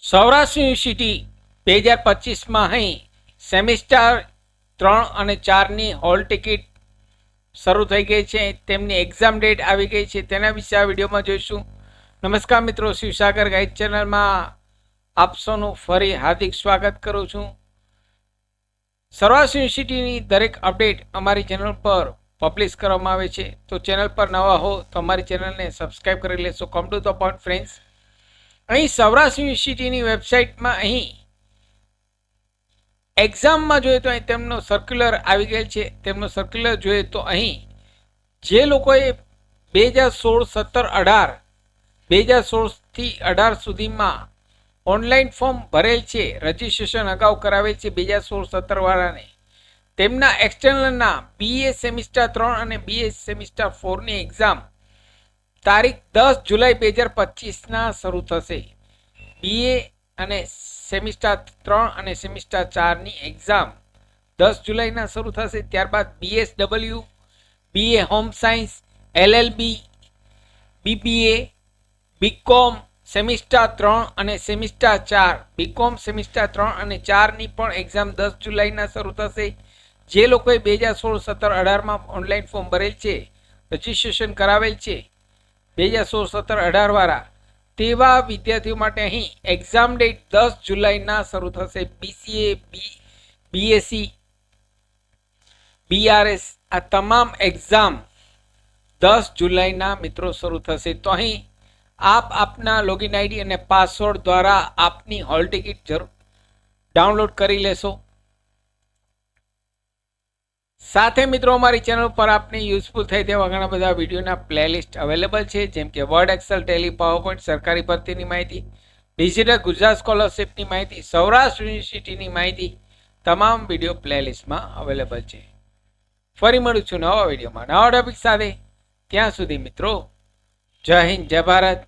Saurashtra university 2025માં અહીં semester 3 અને 4ની hall ticket શરૂ થઈ ગઈ છે. તેમની એક્ઝામ ડેટ આવી ગઈ છે. તેના વિશે આ વિડીયોમાં જોઈશું. નમસ્કાર મિત્રો, શિવસાગર ગાઈડ ચેનલમાં આપ સૌનું ફરી હાર્દિક સ્વાગત કરું છું. સૌરાષ્ટ્ર યુનિવર્સિટીની દરેક અપડેટ અમારી ચેનલ પર પબ્લિશ કરવામાં આવે છે. તો ચેનલ પર નવા હો તો અમારી ચેનલને સબસ્ક્રાઈબ કરી લેશો. Come to the point friends, અહીં સૌરાષ્ટ્ર યુનિવર્સિટીની વેબસાઇટમાં અહીં એક્ઝામમાં જોઈએ તો અહીં તેમનો સર્ક્યુલર આવી ગયેલ છે. તેમનો સર્ક્યુલર જોઈએ તો અહીં જે લોકોએ 2016-17-18 2016થી 18 સુધીમાં ઓનલાઈન ફોર્મ ભરેલ છે, રજીસ્ટ્રેશન અગાઉ કરાવેલ છે 2016-17 વાળાને, તેમના એક્સટર્નલના BA સેમિસ્ટર 3 અને BA સેમિસ્ટર 4ની એક્ઝામ તારીખ 10 જુલાઈ 2025ના શરૂ થશે. BA અને સેમિસ્ટર 3 અને સેમિસ્ટર 4ની એક્ઝામ 10 જુલાઈના શરૂ થશે. ત્યારબાદ BSW, BA home science, LLB, BBA, BCom semester 3 અને સેમિસ્ટર 4, BCom સેમિસ્ટર 3 અને 4ની પણ એક્ઝામ 10 જુલાઈના શરૂ થશે. જે લોકોએ 2016-17-18માં ઓનલાઈન ફોર્મ ભરેલ છે, રજીસ્ટ્રેશન કરાવેલ છે 2016-17-18 વાળા, તેવા વિદ્યાર્થીઓ માટે અહીં એક્ઝામ ડેટ 10 જુલાઈના શરૂ થશે. BCA, BSc, BRS આ તમામ એક્ઝામ 10 જુલાઈના મિત્રો શરૂ થશે. તો અહીં આપ આપના લોગિન આઈડી અને પાસવર્ડ દ્વારા આપની હોલ ટિકિટ જરૂર ડાઉનલોડ કરી લેશો. સાથે મિત્રો અમારી ચેનલ પર આપને યુઝફુલ થાય તેવા ઘણા બધા વિડીયોના પ્લેલિસ્ટ અવેલેબલ છે, જેમ કે વર્ડ, એક્સેલ, ટેલી, પાવરપોઈન્ટ, સરકારી ભરતીની માહિતી, ડિજિટલ ગુજરાત સ્કોલરશિપની માહિતી, સૌરાષ્ટ્ર યુનિવર્સિટીની માહિતી, તમામ વિડીયો પ્લેલિસ્ટમાં અવેલેબલ છે. ફરી મળું છું નવા વિડીયોમાં નવા ટોપિક સાથે. ત્યાં સુધી મિત્રો, જય હિન્દ, જય ભારત.